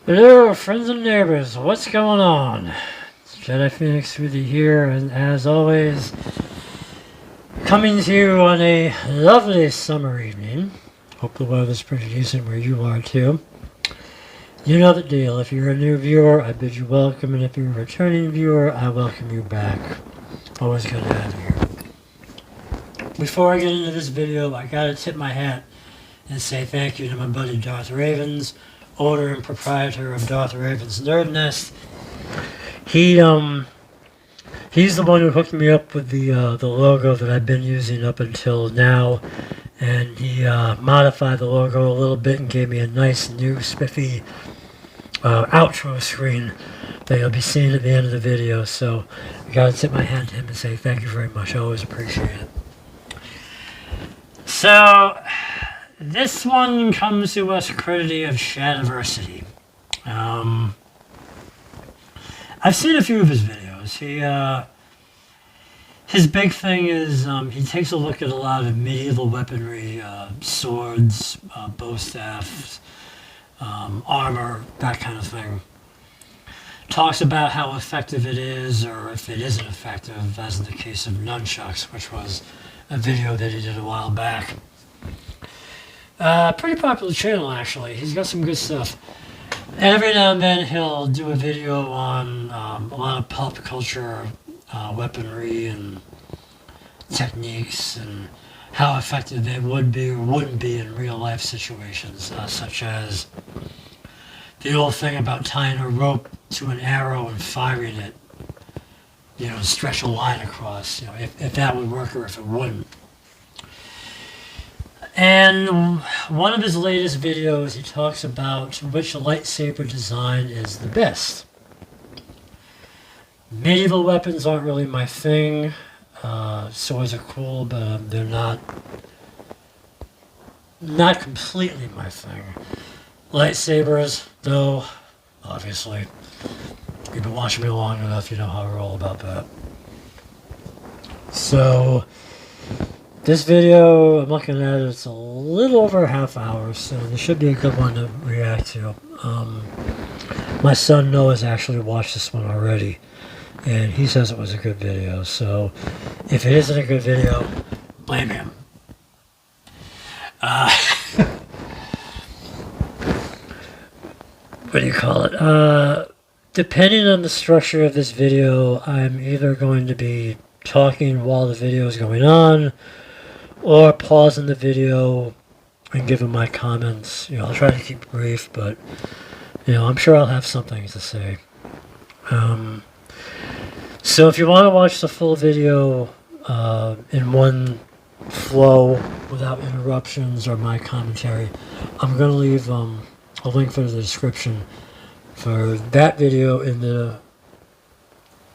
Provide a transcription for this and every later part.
Hello, friends and neighbors. What's going on? It's Jedi Phoenix with you here, and as always, coming to you on a lovely summer evening. Hope the weather's pretty decent where you are too. You know the deal. If you're a new viewer, I bid you welcome, and if you're a returning viewer, I welcome you back. Always good to have you here. Before I get into this video, I gotta tip my hat and say thank you to my buddy Darth Ravens, owner and proprietor of Darth Raven's Nerd Nest. He's the one who hooked me up with the logo that I've been using up until now, and he modified the logo a little bit and gave me a nice new spiffy outro screen that you'll be seeing at the end of the video. So I gotta tip my hat to him and say thank you very much. I always appreciate it. So this one comes to us courtesy of Shadiversity. I've seen a few of his videos. His big thing is he takes a look at a lot of medieval weaponry, swords, bow staffs, armor, that kind of thing. Talks about how effective it is, or if it isn't effective, as in the case of nunchucks, which was a video that he did a while back. Pretty popular channel, actually. He's got some good stuff. Every now and then he'll do a video on a lot of pop culture weaponry and techniques and how effective they would be or wouldn't be in real life situations, such as the old thing about tying a rope to an arrow and firing it, to stretch a line across, if that would work or if it wouldn't. And one of his latest videos, he talks about which lightsaber design is the best. Medieval weapons aren't really my thing. Swords are cool, but they're not completely my thing. Lightsabers, though, obviously. If you've been watching me long enough, you know how I roll about that. So this video, I'm looking at it, it's a little over a half hour, so this should be a good one to react to. My son Noah's actually watched this one already, and he says it was a good video, so if it isn't a good video, blame him. What do you call it? Depending on the structure of this video, I'm either going to be talking while the video is going on, or pausing the video and giving my comments. I'll try to keep it brief, but I'm sure I'll have something to say. So if you want to watch the full video in one flow without interruptions or my commentary, I'm going to leave a link for the description for that video in the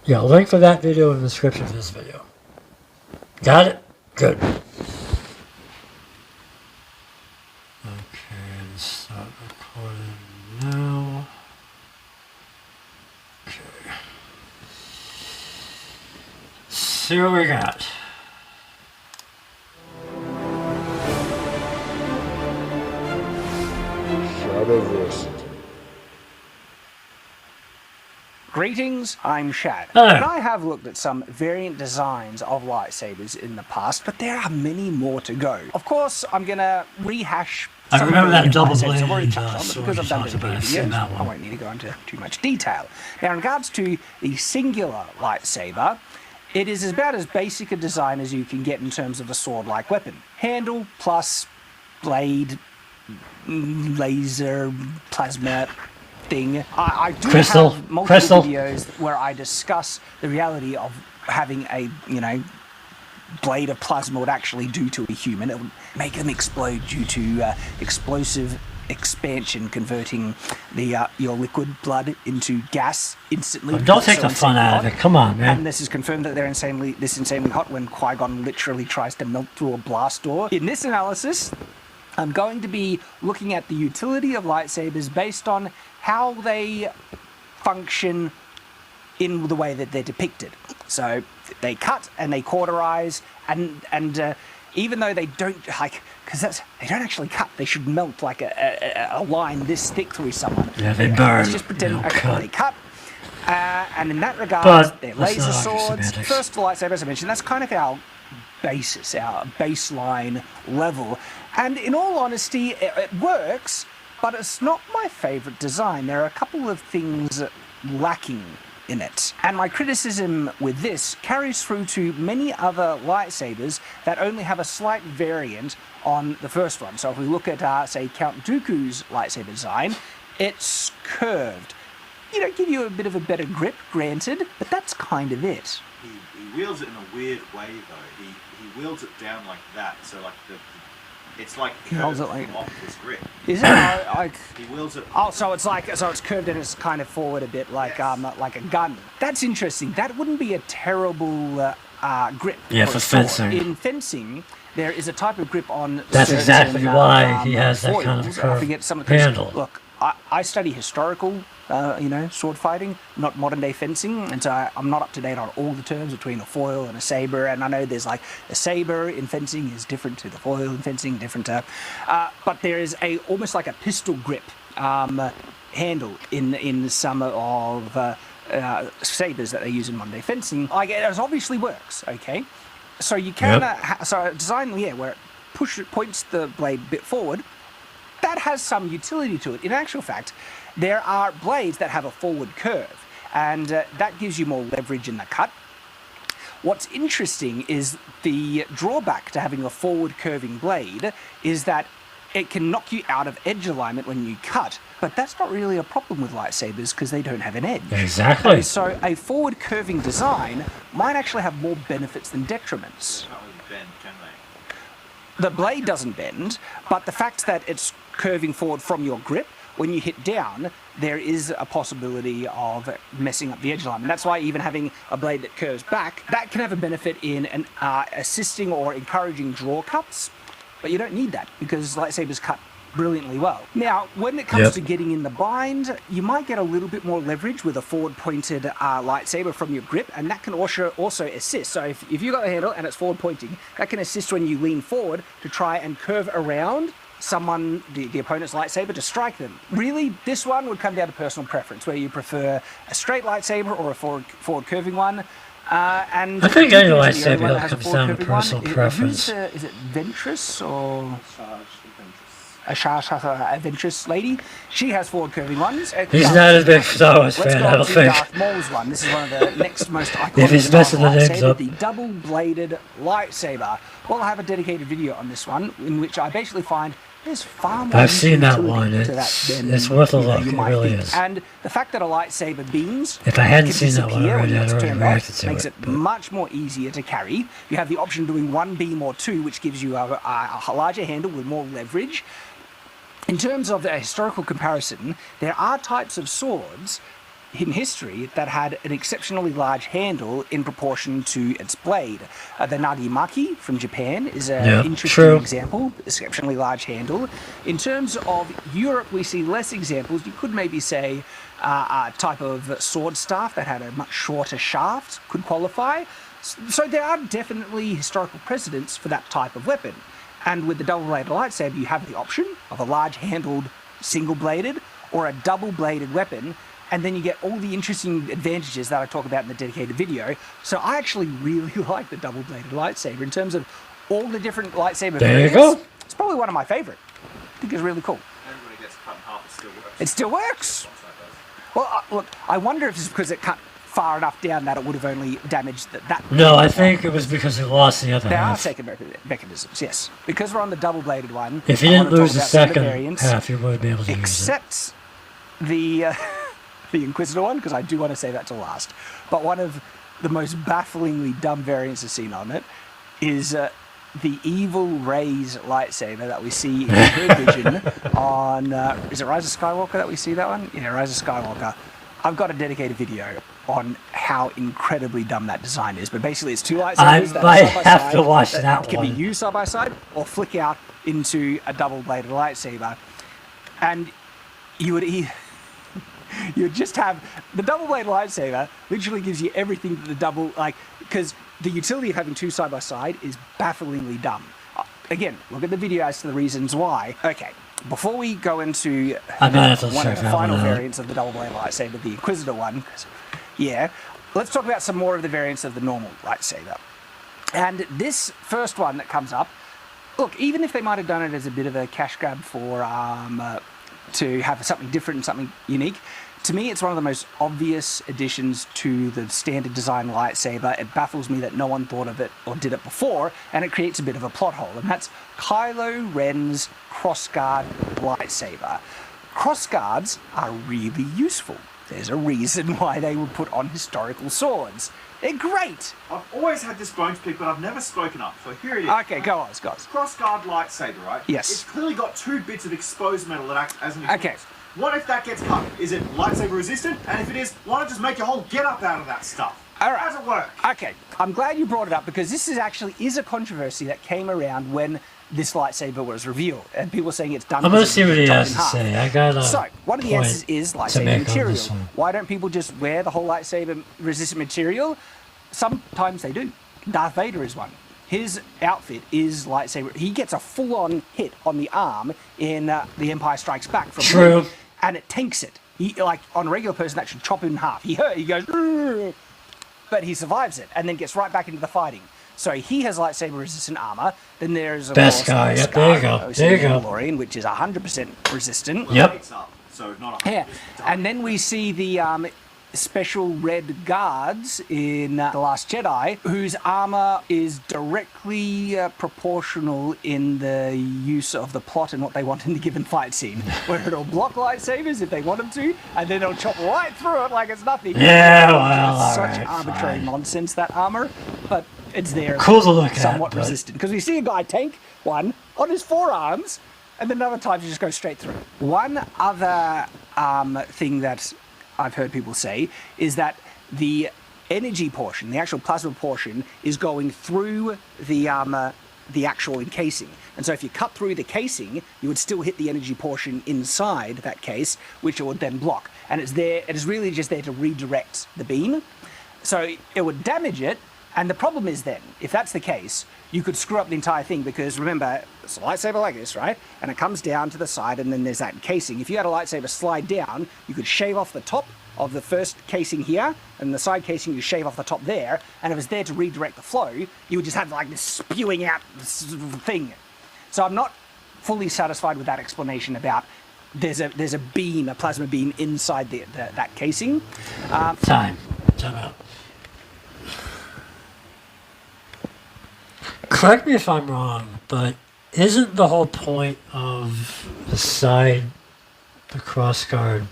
link for that video in the description of this video. Got it? Good. Okay, let's start recording now. Okay. See what we got. Shadiversity. Greetings, I'm Shad, Hello. and I have looked at some variant designs of lightsabers in the past, but there are many more to go. Of course, I'm going to rehash I some remember of the that double lightsabers I've already bladed touched on, but sword because you I've done talked it in about. I've seen that videos, I one. won't need to go into too much detail. Now, in regards to the singular lightsaber, it is about as basic a design as you can get in terms of a sword-like weapon. Handle plus blade, laser, plasma thing. I do Crystal. have multiple Crystal. videos where I discuss the reality of having a, blade of plasma would actually do to a human. It would make them explode due to explosive expansion, converting the your liquid blood into gas instantly. Don't take So the fun insanely out of hot. it. Come on, man. And this is confirmed that they're insanely hot when Qui-Gon literally tries to melt through a blast door. In this analysis, I'm going to be looking at the utility of lightsabers based on how they function in the way that they're depicted. So they cut and they cauterize, and even though they don't because they don't actually cut. They should melt like a line this thick through someone. Yeah, they burn. Let's just pretend they cut. And in that regard, But they're let's laser not argue swords. semantics. First lightsaber, as I mentioned, that's kind of our basis, our baseline level. And in all honesty, it works, but it's not my favorite design. There are a couple of things lacking in it. And my criticism with this carries through to many other lightsabers that only have a slight variant on the first one. So if we look at, say, Count Dooku's lightsaber design, it's curved. You know, give you a bit of a better grip, granted, but that's kind of it. He wields it in a weird way, though. He wields it down like that, so like it's like He holds it like off his grip. Is it like? He wields it. Oh, so it's curved and it's kind of forward a bit, like Yes. like a gun. That's interesting. That wouldn't be a terrible grip. Yeah, for for a sword. fencing. In fencing, there is a type of grip on. That's certain, exactly why he has that foils. kind of I curved forget some of handle. Look, I study historical, sword fighting, not modern day fencing, and so I'm not up to date on all the terms between a foil and a saber. And I know there's like a saber in fencing is different to the foil in fencing, different. But there is almost like a pistol grip handle in some of sabers that they use in modern day fencing. Like it obviously works, okay. So you can so a design where it points the blade a bit forward. That has some utility to it. In actual fact, there are blades that have a forward curve, and that gives you more leverage in the cut. What's interesting is the drawback to having a forward curving blade is that it can knock you out of edge alignment when you cut, but that's not really a problem with lightsabers because they don't have an edge. Exactly. And so a forward curving design might actually have more benefits than detriments. They can't really bend, can they? The blade doesn't bend, but the fact that it's curving forward from your grip, when you hit down, there is a possibility of messing up the edge alignment. That's why even having a blade that curves back, that can have a benefit in assisting or encouraging draw cuts, but you don't need that because lightsabers cut brilliantly well. Now, when it comes to getting in the bind, you might get a little bit more leverage with a forward-pointed lightsaber from your grip, and that can also assist. So if you've got the handle and it's forward-pointing, that can assist when you lean forward to try and curve around someone, the opponent's lightsaber, to strike them. Really, this one would come down to personal preference, where you prefer a straight lightsaber or a forward curving one. And I think any Dooku's the only lightsaber one that has a comes forward down to curving one. personal preference. Is it Ventress or Charge the Ventress. a Ventress lady? She has forward curving ones. He's not a big Star Wars Let's fan, go I on don't to think. Darth Maul's one. This is one of the next most iconic If he's messing the names lightsaber, up. the double-bladed lightsaber. Well, I have a dedicated video on this one in which I basically find there's far more I've seen that utility one. to that than, It's worth a you know, look. you It might really think. is. And the fact that a lightsaber beams If I hadn't can seen that one disappear when already, I'd it's already turned off, reacted to makes it. it much more easier to carry. You have the option of doing one beam or two, which gives you a larger handle with more leverage. In terms of the historical comparison, there are types of swords in history that had an exceptionally large handle in proportion to its blade. The Nagamaki from Japan is an interesting example, exceptionally large handle. In terms of Europe, we see less examples. You could maybe say a type of sword staff that had a much shorter shaft could qualify. So there are definitely historical precedents for that type of weapon. And with the double-bladed lightsaber, you have the option of a large-handled single-bladed or a double-bladed weapon, and then you get all the interesting advantages that I talk about in the dedicated video. So I actually really like the double-bladed lightsaber in terms of all the different lightsaber There you variants. go. It's probably one of my favorite. I think it's really cool. And when it gets cut in half, it still works. It still works. Once that does. Well, look, I wonder if it's because it cut far enough down that it would have only damaged that. No, I think it was because he lost the other There are half. second mechanisms, yes. Because we're on the double-bladed one. If he I didn't wanna talk lose the about some of second variants. half, he would be able to use it. Except the Inquisitor one, because I do want to say that to last. But one of the most bafflingly dumb variants I've seen on it is the evil Rey's lightsaber that we see in her vision on, is it Rise of Skywalker that we see that one? Yeah, Rise of Skywalker. I've got a dedicated video on how incredibly dumb that design is, but basically it's two lightsabers I that might are side by have side to watch that that can one. be used side by side or flick out into a double-bladed lightsaber. And you would just have the double-bladed lightsaber literally gives you everything that the double, like, because the utility of having two side by side is bafflingly dumb. again, look at the video as to the reasons why. Okay, before we go into I might have to one of check the that final one out. variants of the double blade lightsaber, the Inquisitor one, yeah, let's talk about some more of the variants of the normal lightsaber. And this first one that comes up, look, even if they might have done it as a bit of a cash grab for to have something different and something unique, to me it's one of the most obvious additions to the standard design lightsaber. It baffles me that no one thought of it or did it before, and it creates a bit of a plot hole, and that's Kylo Ren's crossguard lightsaber. Crossguards are really useful. There's a reason why they were put on historical swords. They're great. I've always had this bone to pick, but I've never spoken up. So here it is. Okay, go on, Scott. Crossguard lightsaber, right? Yes. It's clearly got 2 bits of exposed metal that act as an exposed. Okay. What if that gets cut? Is it lightsaber resistant? And if it is, why not just make your whole get up out of that stuff? All right. How does it work? Okay, I'm glad you brought it up because this is actually a controversy that came around when this lightsaber was revealed, and people were saying it's done. I'm gonna see what he chopped has in to half. say. I got a So one of the point answers is to lightsaber make on material. this one. Why don't people just wear the whole lightsaber resistant material? Sometimes they do. Darth Vader is one. His outfit is lightsaber. He gets a full-on hit on the arm in The Empire Strikes Back from True. Luke, and it tanks it. He, like on a regular person, that should chop him in half. He hurt. He goes, "Urgh," but he survives it and then gets right back into the fighting. So he has lightsaber resistant armor. Then there's of Best course, guy. Yep, Scar, there you go. OC There you go. Mandalorian, which is 100% resistant. Yep. It's up, so not Yeah, and then we see the special red guards in The Last Jedi, whose armor is directly proportional in the use of the plot and what they want in the given fight scene, where it'll block lightsabers if they want them to, and then it'll chop right through it like it's nothing. Yeah, well, It's such alright, arbitrary fine. nonsense, that armor, but it's there. Cool to look at, somewhat but- resistant, because we see a guy tank one on his forearms, and then other times you just go straight through. One other thing that I've heard people say is that the energy portion, the actual plasma portion, is going through the actual encasing. And so if you cut through the casing, you would still hit the energy portion inside that case, which it would then block. And it's there, it is really just there to redirect the beam. So it would damage it. And the problem is then, if that's the case, you could screw up the entire thing, because remember, it's a lightsaber like this, right? And it comes down to the side, and then there's that casing. If you had a lightsaber slide down, you could shave off the top of the first casing here, and the side casing you shave off the top there, and if it's there to redirect the flow, you would just have like this spewing out thing. So I'm not fully satisfied with that explanation about there's a beam, a plasma beam inside that casing. Time out. Correct me if I'm wrong, but isn't the whole point of the side, the crossguard,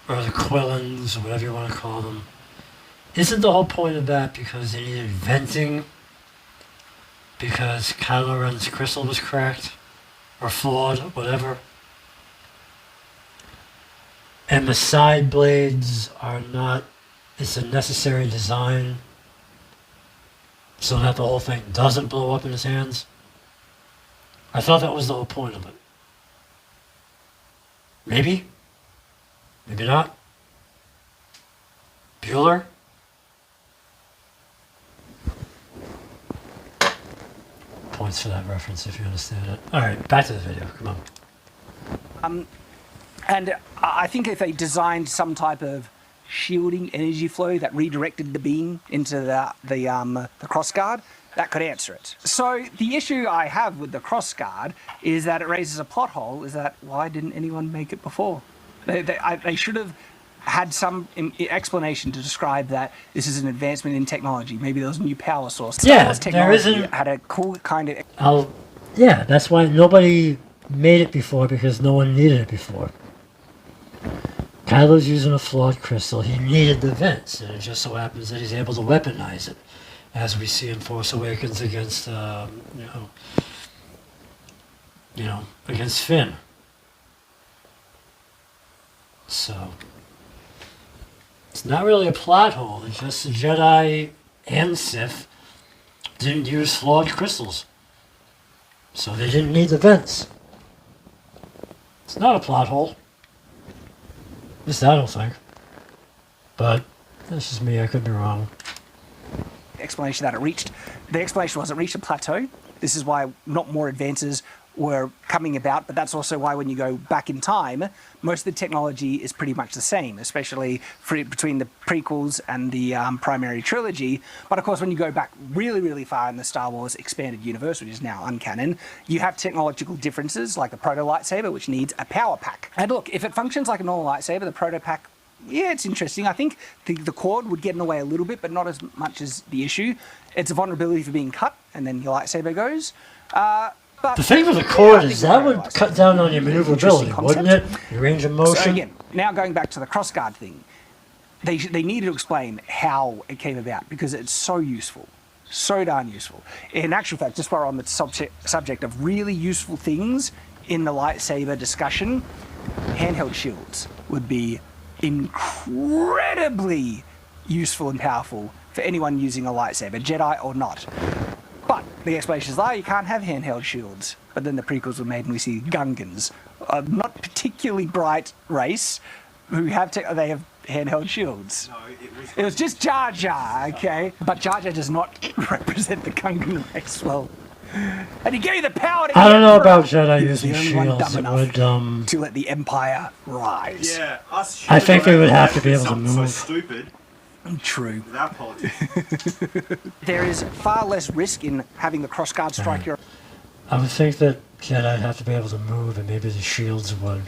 or the quillins, or whatever you want to call them, isn't the whole point of that because they needed venting? Because Kylo Ren's crystal was cracked, or flawed, whatever? And the side blades are not, it's a necessary design so that the whole thing doesn't blow up in his hands? I thought that was the whole point of it. Maybe? Maybe not? Bueller? Points for that reference if you understand it. Alright, back to the video. Come on. And I think if they designed some type of shielding energy flow that redirected the beam into the crossguard, that could answer it. So the issue I have with the crossguard is that it raises a plot hole, is that why didn't anyone make it before? They should have had some explanation to describe that this is an advancement in technology. Maybe there was a new power source. Yeah, Star Wars technology there isn't- had a cool kind of... Yeah, that's why nobody made it before, because no one needed it before. Kylo's using a flawed crystal. He needed the vents, and it just so happens that he's able to weaponize it, as we see in Force Awakens against, against Finn. So it's not really a plot hole. It's just the Jedi and Sith didn't use flawed crystals, so they didn't need the vents. It's not a plot hole. At least I don't think. But that's just me. I could be wrong. Explanation that the explanation was it reached a plateau, This is why not more advances were coming about, but that's also why when you go back in time, most of the technology is pretty much the same, especially between the prequels and the primary trilogy. But of course, when you go back really, really far in the Star Wars expanded universe, which is now uncanon, you have technological differences like the proto-lightsaber, which needs a power pack. And look, if it functions like a normal lightsaber, the proto-pack, yeah, it's interesting. I think the cord would get in the way a little bit, but not as much as the issue. It's a vulnerability for being cut, and then your lightsaber goes. But the thing with the cord is that would cut down on your maneuverability, wouldn't it? Your range of motion. So again, now going back to the crossguard thing, they needed to explain how it came about because it's so useful. So darn useful. In actual fact, just while we're on the subject of really useful things in the lightsaber discussion, handheld shields would be incredibly useful and powerful for anyone using a lightsaber, Jedi or not. But the explanation is, you can't have handheld shields. But then the prequels were made and we see Gungans, a not particularly bright race, who have they have handheld shields. No, it was just Jar Jar, okay? But Jar Jar does not represent the Gungan race well. And he gave the power to I don't know Emperor. about Jedi He was using the only one shields. dumb It would, enough to let the Empire rise. Yeah, us I think they would have to be able to something move. so stupid True. without politics. There is far less risk in having the crossguard strike your... I would think that Jedi'd have to be able to move, and maybe the shields would,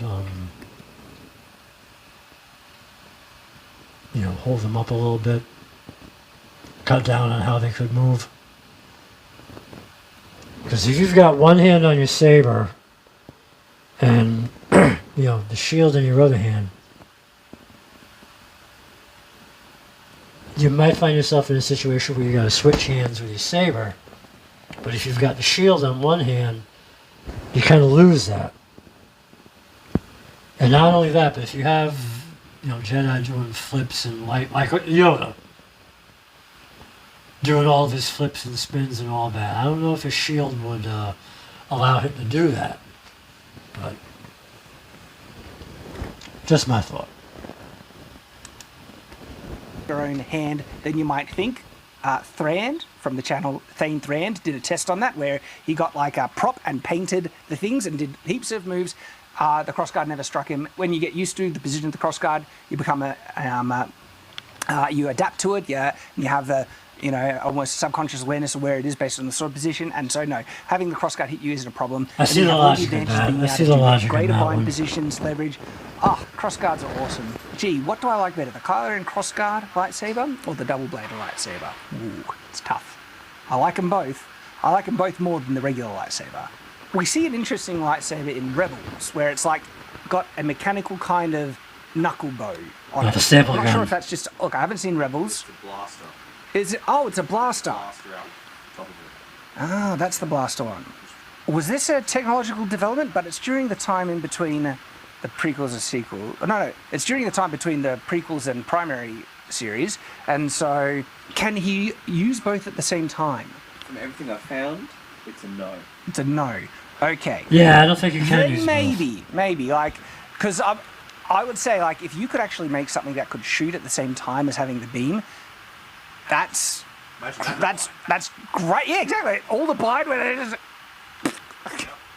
hold them up a little bit, cut down on how they could move. Because if you've got one hand on your saber, and the shield in your other hand, you might find yourself in a situation where you got to switch hands with your saber. But if you've got the shield on one hand, you kind of lose that. And not only that, but if you have, Jedi doing flips and like Yoda, doing all of his flips and spins and all that, I don't know if a shield would allow him to do that. But just my thought. Your own hand than you might think. Thrand from the channel Thane Thrand did a test on that where he got like a prop and painted the things and did heaps of moves. The crossguard never struck him. When you get used to the position of the crossguard, you become you adapt to it. You have the almost subconscious awareness of where it is based on the sword position. And so no, having the crossguard hit you isn't a problem. I see the logic in that. I see the logic in greater that bind one. positions, leverage. Crossguards are awesome. Gee, what do I like better, the Kylo Ren crossguard lightsaber or the double-bladed lightsaber? Ooh, it's tough. I like them both. I like them both more than the regular lightsaber. We see an interesting lightsaber in Rebels, where it's like got a mechanical kind of knuckle bow on it. The staple I'm not gun. sure if that's just... Look, I haven't seen Rebels. It's a blaster. Is it? Oh, it's a blaster. Blaster out top of it. Ah, that's the blaster one. Was this a technological development? But it's during the time in between the prequels and sequel. No, it's during the time between the prequels and primary series. And so, can he use both at the same time? From everything I've found, it's a no. It's a no. Okay. Yeah, I don't think you can Then use maybe, because I would say, if you could actually make something that could shoot at the same time as having the beam, that's great. Yeah, exactly. All the blind when it is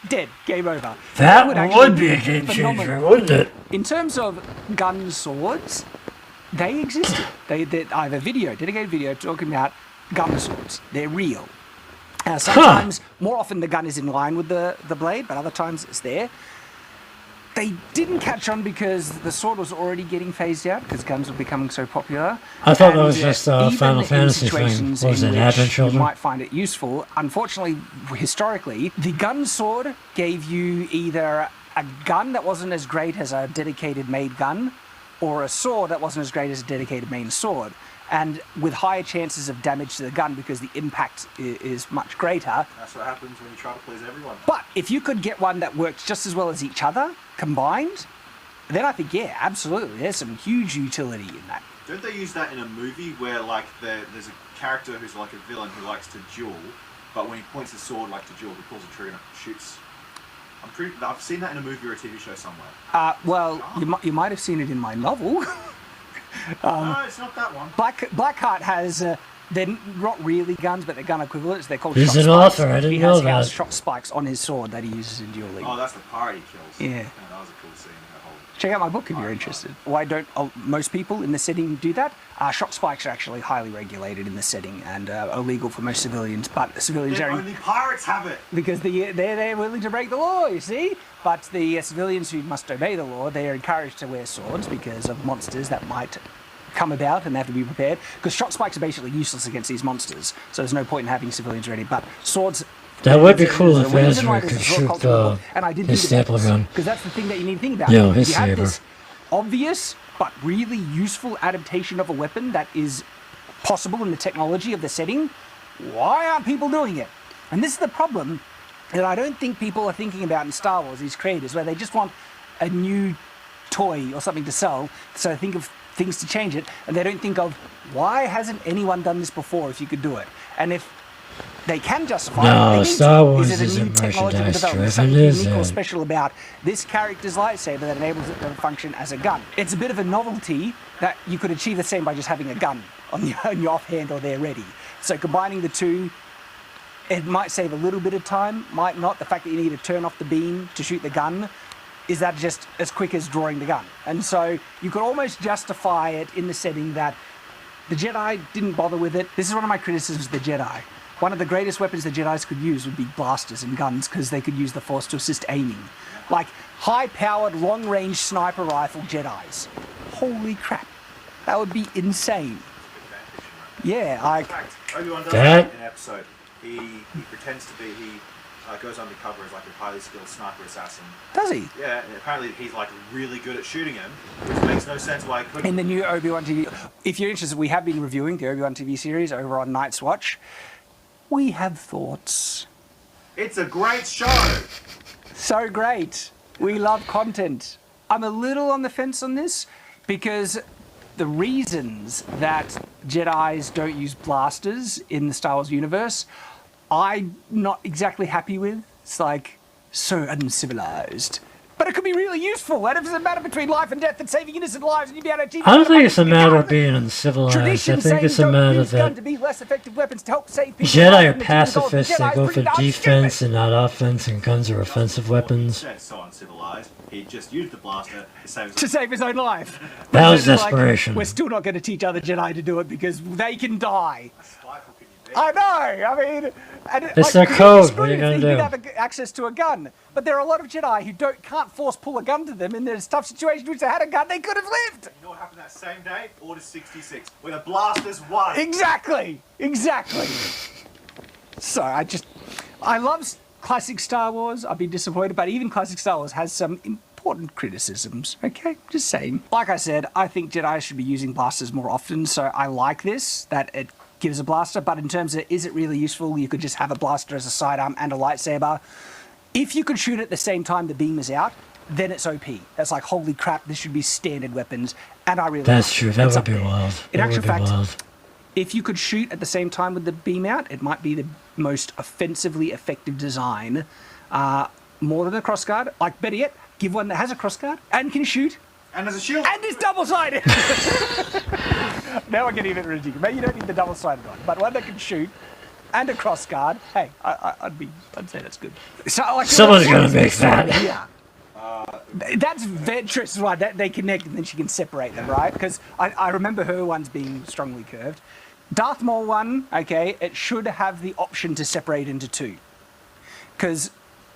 dead, game over. That would actually be a game phenomenal. changer, wouldn't it? In terms of gun swords, they existed. I have a dedicated video talking about gun swords. They're real. Sometimes, more often, the gun is in line with the blade, but other times it's there. They didn't catch on because the sword was already getting phased out because guns were becoming so popular. I thought that was just a even Final in Fantasy thing. situations What was in it, which Advent Children? You might find it useful. Unfortunately, historically, the gun sword gave you either a gun that wasn't as great as a dedicated made gun, or a sword that wasn't as great as a dedicated main sword. And with higher chances of damage to the gun because the impact is much greater. That's what happens when you try to please everyone. But if you could get one that works just as well as each other combined, then I think, yeah, absolutely. There's some huge utility in that. Don't they use that in a movie where there's a character who's like a villain who likes to duel, but when he points his sword to duel, he pulls a trigger and it shoots? I've seen that in a movie or a TV show somewhere. You might have seen it in my novel. No, it's not that one. Blackheart has they're not really guns, but they're gun equivalents. They're called He's shot an spikes. author, I didn't he know has that. shot spikes on his sword that he uses in dueling. Oh, that's the pirate he kills. Yeah. That was a cool scene. That whole... Check out my book if you're interested. Why don't most people in the setting do that? Shot spikes are actually highly regulated in the setting and illegal for most civilians, but civilians are... Only pirates have it! Because they're willing to break the law, you see? But the civilians who must obey the law, they are encouraged to wear swords because of monsters that might come about and they have to be prepared. Because shot spikes are basically useless against these monsters, so there's no point in having civilians ready. But swords... That would be cool if Ezra could shoot his staple gun. Because that's the thing that you need to think about. Yeah, his you have saber. this obvious but really useful adaptation of a weapon that is possible in the technology of the setting. Why aren't people doing it? And this is the problem that I don't think people are thinking about in Star Wars, these creators, where they just want a new toy or something to sell, so they think of things to change it, and they don't think of, why hasn't anyone done this before if you could do it? And if they can justify No, it, Star Wars is it a new isn't technological merchandise development? driven, Something is unique or it? special about this character's lightsaber that enables it to function as a gun. It's a bit of a novelty that you could achieve the same by just having a gun on your offhand or there ready. So combining the two, it might save a little bit of time, might not. The fact that you need to turn off the beam to shoot the gun, is that just as quick as drawing the gun? And so you could almost justify it in the setting that the Jedi didn't bother with it. This is one of my criticisms of the Jedi. One of the greatest weapons the Jedis could use would be blasters and guns because they could use the Force to assist aiming. Like high-powered, long-range sniper rifle Jedis. Holy crap. That would be insane. Yeah, In fact, Obi-Wan does That- that in an episode. He pretends to be, he goes undercover as like a highly skilled sniper assassin. Does he? Yeah, and apparently he's like really good at shooting him, which makes no sense why he couldn't. In the new Obi-Wan TV... If you're interested, we have been reviewing the Obi-Wan TV series over on Night's Watch. We have thoughts. It's a great show! So great. We love content. I'm a little on the fence on this because the reasons that Jedis don't use blasters in the Star Wars universe, I'm not exactly happy with. It's like so uncivilized. But it could be really useful. And if it's a matter between life and death and saving innocent lives, and you'd be able to achieve... I don't think it's a matter of being uncivilized. I Tradition think it's a saying matter don't use gun that to be less effective weapons to help save people. Jedi are pacifists. They go for defense and not offense, and guns are offensive weapons. It's so uncivilized. He just used the blaster To save his own life. That was But it's like, desperation. we're still not going to teach other Jedi to do it because they can die. A spiteful can you be? I know. I mean, and It's like, their code. screw What are you if gonna they do? have access to a gun, but there are a lot of Jedi who can't force pull a gun to them in this tough situation in which they had a gun. They could have lived. You know what happened that same day? Order 66, where the blasters won. Exactly. So I love classic Star Wars. I've been disappointed, but even classic Star Wars has some important criticisms. Okay, just saying. Like I said, I think Jedi should be using blasters more often. So I like this that it gives a blaster. But in terms of is it really useful, you could just have a blaster as a sidearm and a lightsaber. If you could shoot at the same time the beam is out, then it's OP. That's like, holy crap, this should be standard weapons. And I really That's like true. it. That It's would up be there. wild. In That actual would be fact, wild. if you could shoot at the same time with the beam out, it might be the most offensively effective design, more than a crossguard. Like, better yet, give one that has a crossguard and can shoot And there's a shield. and is double-sided. Now we're getting a bit ridiculous. Maybe you don't need the double-sided one, but one that can shoot and a crossguard. Hey, I'd say that's good. So, like, Someone's gonna make that. Yeah. That's Ventress, right? That they connect and then she can separate them, right? Because I remember her ones being strongly curved. Darth Maul one, okay, it should have the option to separate into two. Because,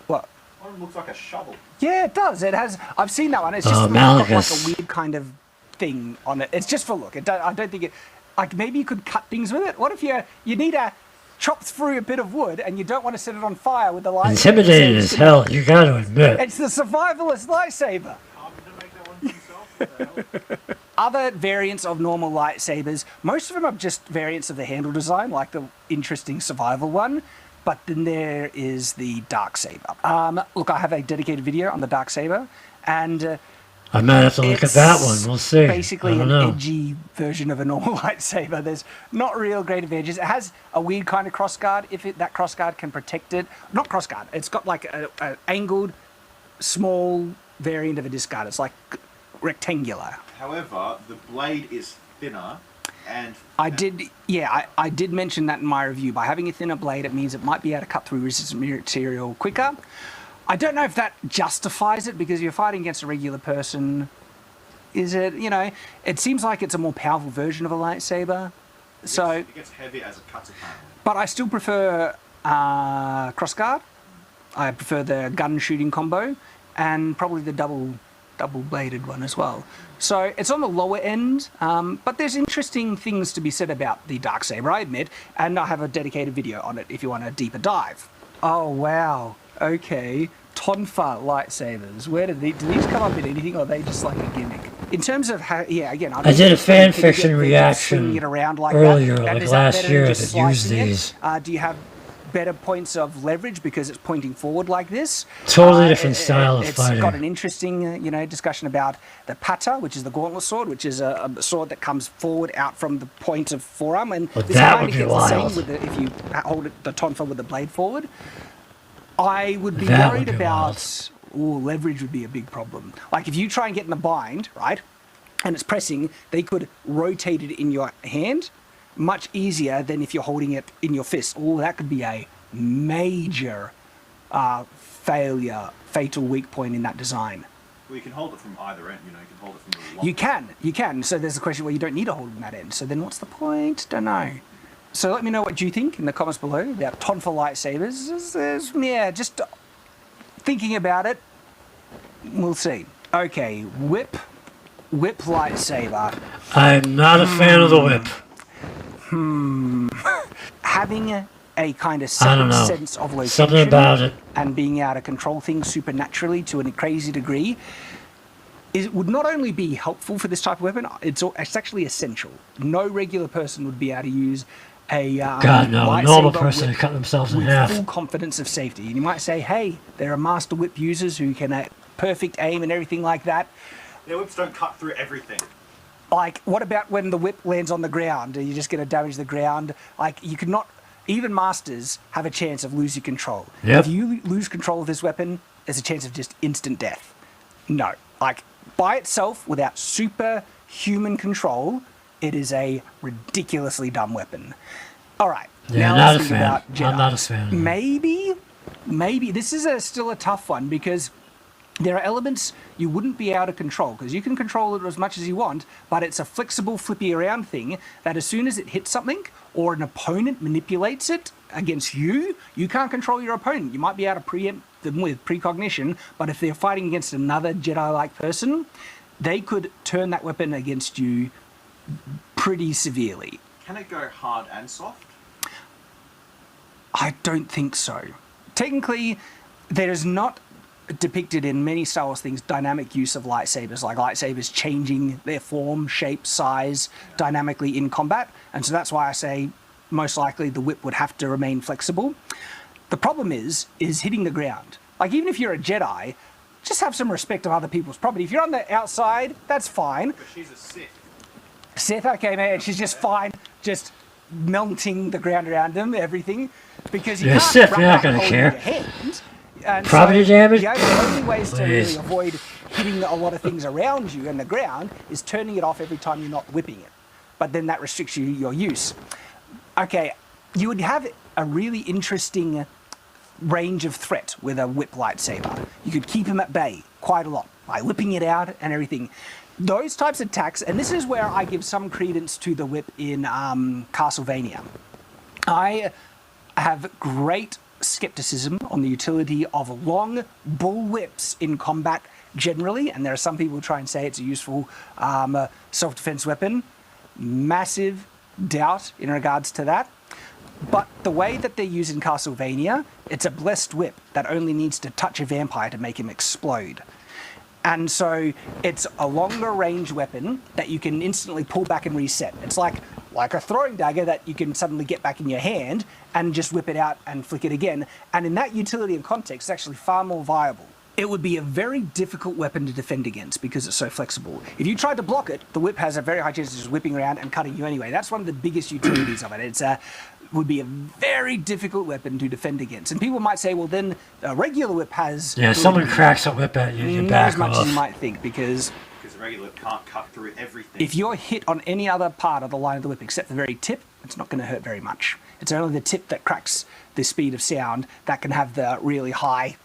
what? One of them looks like a shovel. Yeah, it does. It has. I've seen that one. It's just got like Malagus. a weird kind of thing on it. It's just for look. I don't think it. Like maybe you could cut things with it. What if you need to chop through a bit of wood and you don't want to set it on fire with the lightsaber? Intimidated as hell, you gotta admit. It's the survivalist lightsaber. I'm gonna make that one for yourself. What the hell? Other variants of normal lightsabers, most of them are just variants of the handle design, like the interesting survival one. But then there is the dark saber. Look, I have a dedicated video on the dark saber, and I might have to look at that one. We'll see. Basically, I don't an know. edgy version of a normal lightsaber. There's not real great advantages. It has a weird kind of crossguard. If that crossguard can protect it, not crossguard. It's got like a angled, small variant of a discard. It's like rectangular. However, the blade is thinner And I did mention that in my review. By having a thinner blade, it means it might be able to cut through resistant material quicker. I don't know if that justifies it, because you're fighting against a regular person. Is it, it seems like it's a more powerful version of a lightsaber. it gets heavier as it cuts apparently. But I still prefer crossguard. I prefer the gun shooting combo, and probably the double-bladed one as well. So it's on the lower end, but there's interesting things to be said about the Darksaber, I admit, and I have a dedicated video on it if you want a deeper dive. Oh, wow. Okay. Tonfa lightsabers. Where do these come up in anything, or are they just like a gimmick? In terms of how, again, I did a fan fiction reaction earlier, like like last year, that used these. Do you have better points of leverage because it's pointing forward like this? Totally different style of fighting. It's got an interesting, discussion about the pata, which is the gauntlet sword, which is a sword that comes forward out from the point of forearm, and well, this that kind would of be gets wild. the same with if you hold the tonfa with the blade forward. I would be That worried would be about. Leverage would be a big problem. Like if you try and get in the bind, right, and it's pressing, they could rotate it in your hand much easier than if you're holding it in your fist. That could be a major fatal weak point in that design. Well, you can hold it from either end, you can hold it from the long You can. So there's a question where you don't need to hold it in that end. So then what's the point? Don't know. So let me know what you think in the comments below about Tonfa lightsabers. Just thinking about it, we'll see. Okay, whip lightsaber. I'm not a fan of the whip. Having a kind of I don't second know. sense of location, Something about it. and being able to control things supernaturally to a crazy degree, it would not only be helpful for this type of weapon, it's actually essential. No regular person would be able to use a God, no. A normal person would cut themselves in with half. full confidence of safety. And you might say, hey, there are master whip users who can have perfect aim and everything like that. Their whips don't cut through everything. Like, what about when the whip lands on the ground? Are you just going to damage the ground? Like, you could not... Even masters have a chance of losing control. Yep. If you lose control of this weapon, there's a chance of just instant death. No. Like, by itself, without superhuman control, it is a ridiculously dumb weapon. All right. Yeah, now not let's a think fan. about Jedi. I'm not a fan. Maybe. This is still a tough one, because there are elements you wouldn't be able to control, because you can control it as much as you want, but it's a flexible, flippy around thing that as soon as it hits something or an opponent manipulates it against you, you can't control your opponent. You might be able to preempt them with precognition, but if they're fighting against another Jedi-like person, they could turn that weapon against you pretty severely. Can it go hard and soft? I don't think so. Technically, there is not depicted in many Star Wars things dynamic use of lightsabers, like lightsabers changing their form, shape, size dynamically in combat, and so that's why I say most likely the whip would have to remain flexible. The problem is hitting the ground. Like, even if you're a Jedi, just have some respect of other people's property. If you're on the outside, that's fine. But she's a Sith. Sith, okay, man, she's just fine, just melting the ground around them, everything, because you You're a can't Sith, wrap you're not up gonna holding care. your hand. And Property damage? The only ways to Please. really avoid hitting a lot of things around you and the ground is turning it off every time you're not whipping it. But then that restricts your use. Okay, you would have a really interesting range of threat with a whip lightsaber. You could keep him at bay quite a lot by whipping it out and everything. Those types of attacks, and this is where I give some credence to the whip in Castlevania. I have great skepticism on the utility of long bull whips in combat generally, and there are some people who try and say it's a useful self-defense weapon. Massive doubt in regards to that. But the way that they're used in Castlevania, it's a blessed whip that only needs to touch a vampire to make him explode. And so it's a longer range weapon that you can instantly pull back and reset. It's like a throwing dagger that you can suddenly get back in your hand and just whip it out and flick it again. And in that utility and context, it's actually far more viable. It would be a very difficult weapon to defend against because it's so flexible. If you tried to block it, the whip has a very high chance of just whipping around and cutting you anyway. That's one of the biggest utilities of it. Would be a very difficult weapon to defend against. And people might say, well, then a regular whip has... Yeah, someone cracks a whip at you, you not back as much off. as you might think, because because the regular whip can't cut through everything. If you're hit on any other part of the line of the whip except the very tip, it's not going to hurt very much. It's only the tip that cracks the speed of sound that can have the really high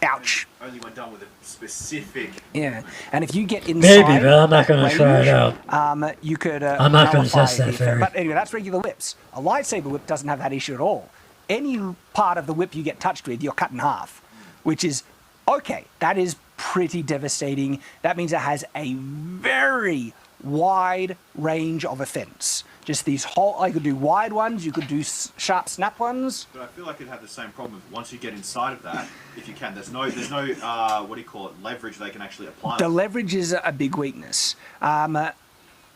ouch. Only when done with a specific. Yeah, and if you get inside, Maybe, but I'm not going to try it out. You could. I'm not going to nullify test that the effect. theory. But anyway, that's regular whips. A lightsaber whip doesn't have that issue at all. Any part of the whip you get touched with, you're cut in half, which is okay. That is pretty devastating. That means it has a very wide range of offense. Just these whole, I could do wide ones, you could do sharp snap ones. But I feel like it'd have the same problem once you get inside of that. If you can, there's no what do you call it, leverage they can actually apply. The leverage is a big weakness.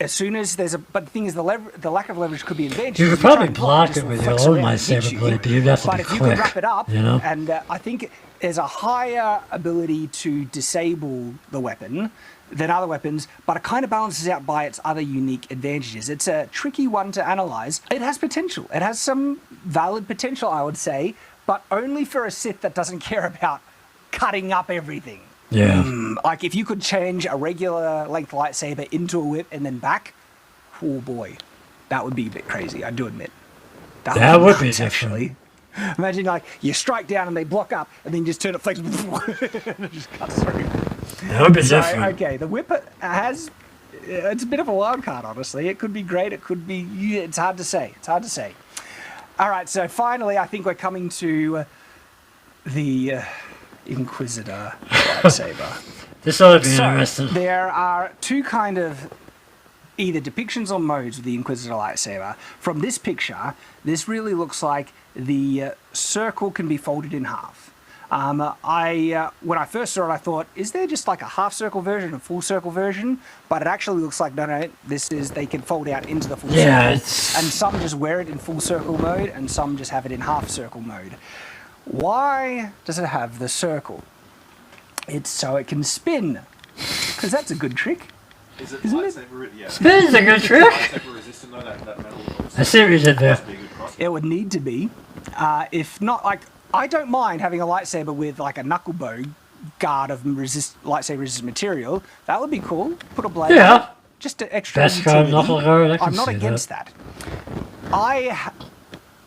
As soon as there's a, but the thing is, the lack of leverage could be an advantage. You could probably block it with your own lightsaber blade, but you'd have to but be if you quick. can wrap it up, you know? and I think there's a higher ability to disable the weapon than other weapons, but it kind of balances out by its other unique advantages. It's a tricky one to analyze. It has potential. It has some valid potential, I would say, but only for a Sith that doesn't care about cutting up everything. Yeah. Like if you could change a regular length lightsaber into a whip and then back, oh boy, that would be a bit crazy, I do admit. That would be nuts, actually. Imagine like you strike down and they block up and then you just turn it flexible and it just cuts through. That would be So, different. okay, the whip has, it's a bit of a wild card, honestly. It could be great, it could be, it's hard to say. It's hard to say. All right, so finally, I think we're coming to the Inquisitor lightsaber. This ought to be So, interesting. there are two kind of either depictions or modes of the Inquisitor lightsaber. From this picture, this really looks like the circle can be folded in half. When I first saw it, I thought, is there just like a half circle version, a full circle version? But it actually looks like, no, they can fold out into the full circle. It's... And some just wear it in full circle mode, and some just have it in half circle mode. Why does it have the circle? It's so it can spin, because that's a good trick. Is it Isn't it? lightsaber? Yeah. Spin's a good trick. Lightsaber resistant though, that metal. I see what you did there. Must be a good cross. It would need to be. If not, like, I don't mind having a lightsaber with like a knuckle bow guard of lightsaber resistant material. That would be cool. Put a blade. Yeah. on it. Just an extra Best guard, utility. knuckle guard, I can I'm not see against that. I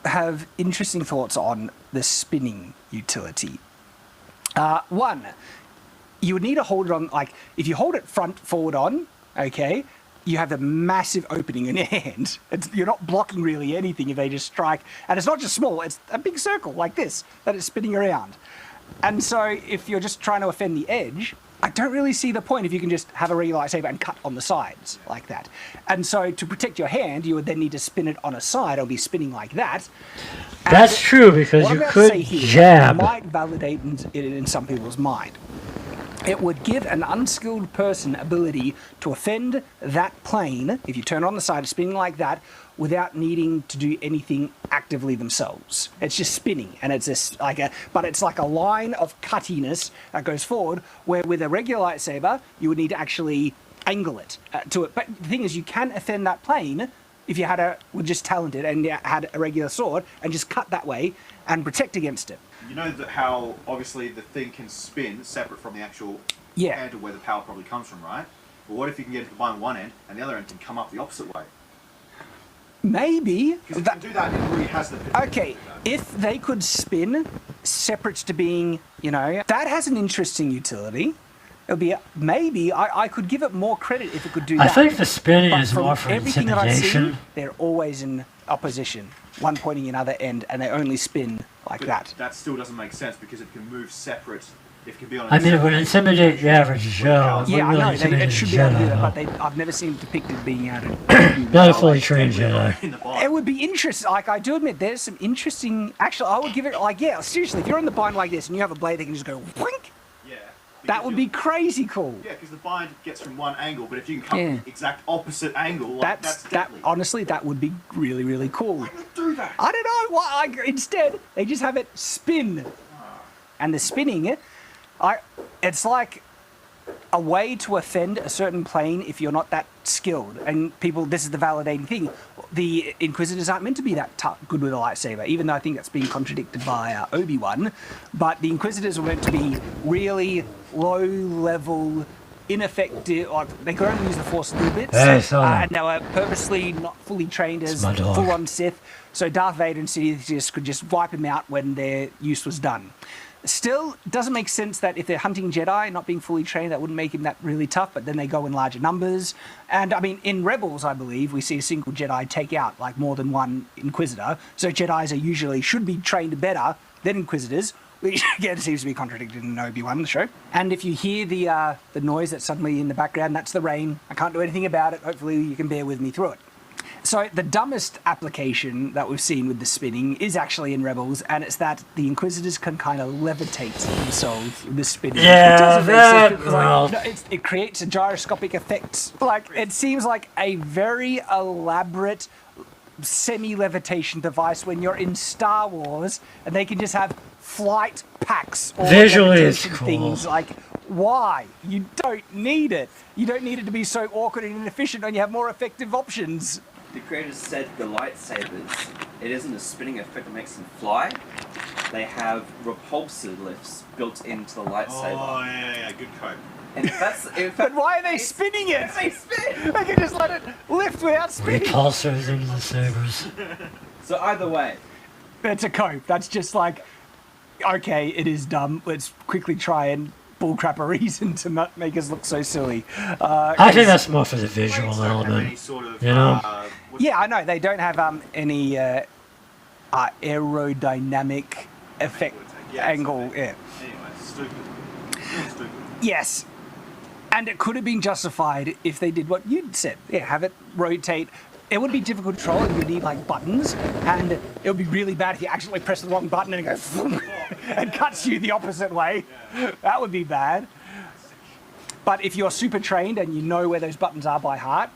have interesting thoughts on the spinning utility. One, you would need to hold it on, like, if you hold it front forward on, okay, you have the massive opening in your hand. You're not blocking really anything if they just strike. And it's not just small, it's a big circle like this that is spinning around. And so if you're just trying to offend the edge, I don't really see the point if you can just have a regular lightsaber and cut on the sides like that. And so to protect your hand, you would then need to spin it on a side. It'll be spinning like that. That's And true, because what I'm you about to say could here jab. might validate it in some people's mind. It would give an unskilled person ability to offend that plane, if you turn it on the side, spinning like that, without needing to do anything actively themselves. It's just spinning, and it's just but it's like a line of cuttiness that goes forward, where with a regular lightsaber, you would need to actually angle it to it. But the thing is, you can offend that plane if you were just talented and you had a regular sword and just cut that way and protect against it. You know that how obviously the thing can spin separate from the actual Yeah. handle where the power probably comes from, right? But what if you can get it to combine one end and the other end can come up the opposite way? Maybe. Because if you can do that, it really has the potential Okay, to do that. if they could spin separate to being, that has an interesting utility. It'll be maybe I could give it more credit if it could do I that. think the spinning But is from more for everything that I've intimidation. seen, they're always in opposition, one pointing another end, and they only spin like But that. that still doesn't make sense because it can move separate. It can be on a I mean, it would intimidate the average Joe. It Yeah, I wouldn't really know intimidate it should a be able to do Jedi, that, though. but I've never seen it depicted being able to. Not a fully trained Jedi. in the It Bible. would be interesting. Like, I do admit, there's some interesting. Actually, I would give it. Like, yeah, seriously, if you're in the bind like this and you have a blade that can just go wink, Yeah. that would be crazy cool. Yeah, because the bind gets from one angle, but if you can come Yeah. from the exact opposite angle, like, that's That deadly. honestly, that would be really, really cool. Why not do that? I don't know why. Instead, they just have it spin, and the spinning, it's like a way to offend a certain plane if you're not that skilled. And people, this is the validating thing. The Inquisitors aren't meant to be that good with a lightsaber, even though I think that's being contradicted by Obi-Wan. But the Inquisitors were meant to be really low-level ineffective, or they could only use the Force a little bit. Hey, son. And they were purposely not fully trained as my dog. full-on Sith. So Darth Vader and Sidious could just wipe him out when their use was done. Still, it doesn't make sense that if they're hunting Jedi, not being fully trained, that wouldn't make him that really tough, but then they go in larger numbers. And, I mean, in Rebels, I believe, we see a single Jedi take out, like, more than one Inquisitor. So Jedis are usually, should be trained better than Inquisitors, which, again, seems to be contradicted in Obi-Wan, the show. And if you hear the noise that's suddenly in the background, that's the rain. I can't do anything about it. Hopefully you can bear with me through it. So the dumbest application that we've seen with the spinning is actually in Rebels, and it's that the Inquisitors can kind of levitate themselves with the spinning. Yeah, It creates a gyroscopic effect. Like, it seems like a very elaborate semi-levitation device when you're in Star Wars, and they can just have flight packs or visually it's levitation cool. things. Like, why? You don't need it. You don't need it to be so awkward and inefficient when you have more effective options. The creators said the lightsabers, it isn't a spinning effect that makes them fly. They have repulsor lifts built into the lightsaber. Oh, yeah, good cope. And if that's... But why are they spinning it? They spin! They can just let it lift without spinning. Repulsors into the sabers. So either way, It's a cope. That's just like, okay, it is dumb. Let's quickly try and bullcrap a reason to not make us look so silly. I think that's more for the visual Don't have any element. sort of, You know? Yeah, I know. They don't have any aerodynamic effect angle. Exactly. Yeah. Anyway, stupid. Yes. And it could have been justified if they did what you'd said. Yeah, have it rotate. It would be difficult to control, and you'd need like buttons, and it would be really bad if you accidentally press the wrong button and it goes and cuts you the opposite way. That would be bad. But if you're super trained and you know where those buttons are by heart,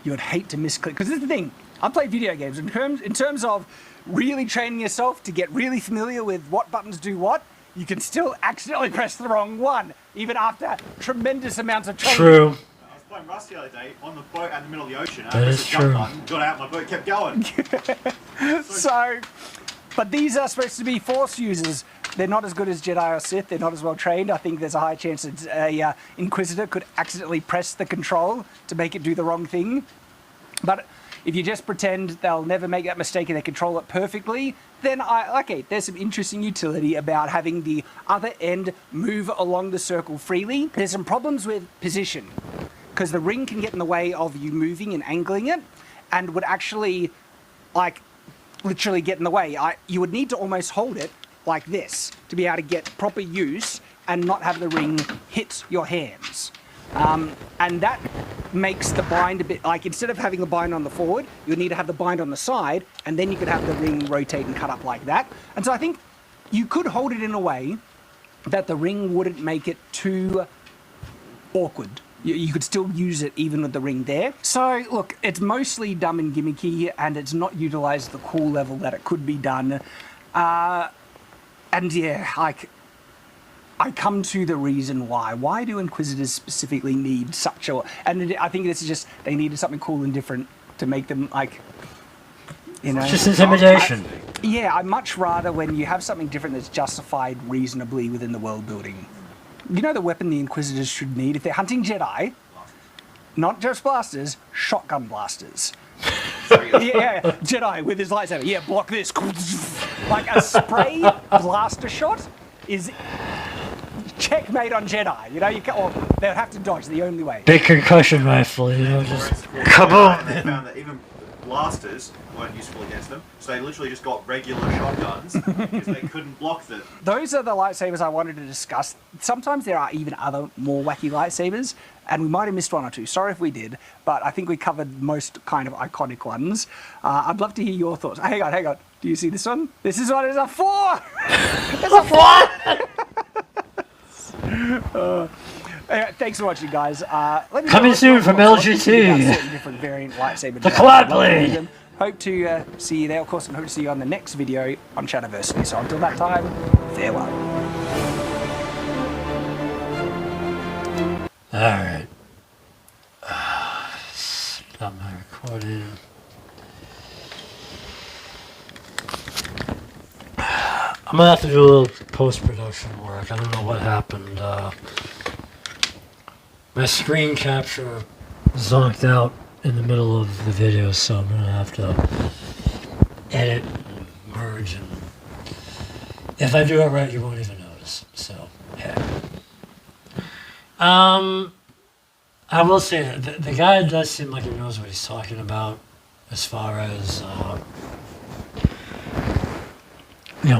you would hate to misclick. Because this is the thing, I play video games. In terms of really training yourself to get really familiar with what buttons do what, you can still accidentally press the wrong one, even after tremendous amounts of training. True. I was playing Rust the other day on the boat out in the middle of the ocean. That is true. Got out, my boat kept going. So, but these are supposed to be Force users. They're not as good as Jedi or Sith. They're not as well trained. I think there's a high chance that a Inquisitor could accidentally press the control to make it do the wrong thing. But if you just pretend they'll never make that mistake and they control it perfectly, then okay, there's some interesting utility about having the other end move along the circle freely. There's some problems with position, because the ring can get in the way of you moving and angling it, and would actually, like, literally get in the way. You would need to almost hold it like this to be able to get proper use and not have the ring hit your hands. And that makes the bind a bit, like, instead of having the bind on the forward, you need to have the bind on the side, and then you could have the ring rotate and cut up like that. And so I think you could hold it in a way that the ring wouldn't make it too awkward. You could still use it even with the ring there. So look, it's mostly dumb and gimmicky, and it's not utilized at the cool level that it could be done. And yeah, like, I come to the reason why. Why do Inquisitors specifically need such a... And I think this is just, they needed something cool and different to make them, like, you know... Just intimidation. Yeah, I'd much rather when you have something different that's justified reasonably within the world building. You know the weapon the Inquisitors should need? If they're hunting Jedi, not just blasters, shotgun blasters. Yeah, Jedi with his lightsaber. Yeah, block this. Like a spray blaster shot is... checkmate on Jedi, you know, or they'll have to dodge the only way. Big concussion rifle, you know, just kaboom! They found that even blasters weren't useful against them, so they literally just got regular shotguns because they couldn't block them. Those are the lightsabers I wanted to discuss. Sometimes there are even other more wacky lightsabers, and we might have missed one or two. Sorry if we did, but I think we covered most kind of iconic ones. I'd love to hear your thoughts. Hang on. Do you see this one? This is what is a 4! It's a 4! Anyway, thanks for watching, guys. Let me Coming soon from LGT. Different variant lightsaber. The Quad Blade. Hope to see you there, of course, and hope to see you on the next video on Shadiversity. So until that time, farewell. Alright. Stop my recording. I'm gonna have to do a little post-production work. I don't know what happened. My screen capture zonked out in the middle of the video, so I'm gonna have to edit and merge, and if I do it right, you won't even notice. So, yeah. I will say that the guy does seem like he knows what he's talking about as far as,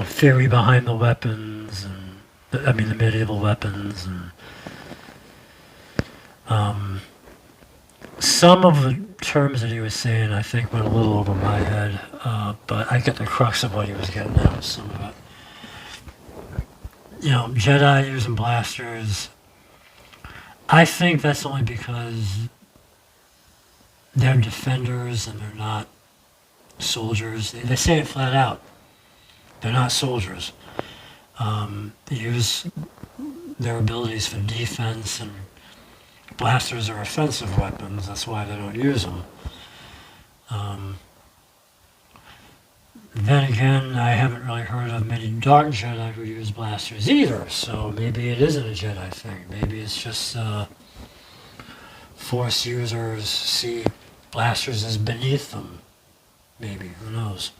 theory behind the weapons, and the medieval weapons, and some of the terms that he was saying, I think, went a little over my head, but I get the crux of what he was getting at with some of it. Jedi using blasters, I think that's only because they're defenders and they're not soldiers. They say it flat out. They're not soldiers. They use their abilities for defense, and blasters are offensive weapons. That's why they don't use them. Then again, I haven't really heard of many dark Jedi who use blasters either, so maybe it isn't a Jedi thing. Maybe it's just Force users see blasters as beneath them. Maybe, who knows?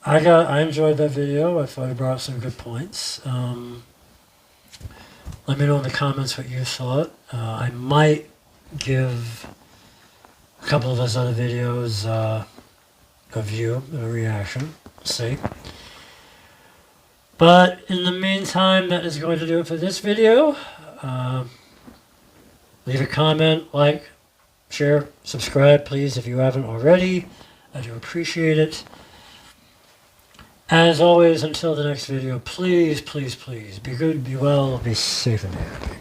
I enjoyed that video. I thought it brought up some good points. Let me know in the comments what you thought. I might give a couple of those other videos a view, a reaction. We'll see. But in the meantime, that is going to do it for this video. Leave a comment, like, share, subscribe, please, if you haven't already. I do appreciate it. As always, until the next video, please, please, please, be good, be well, be safe and happy.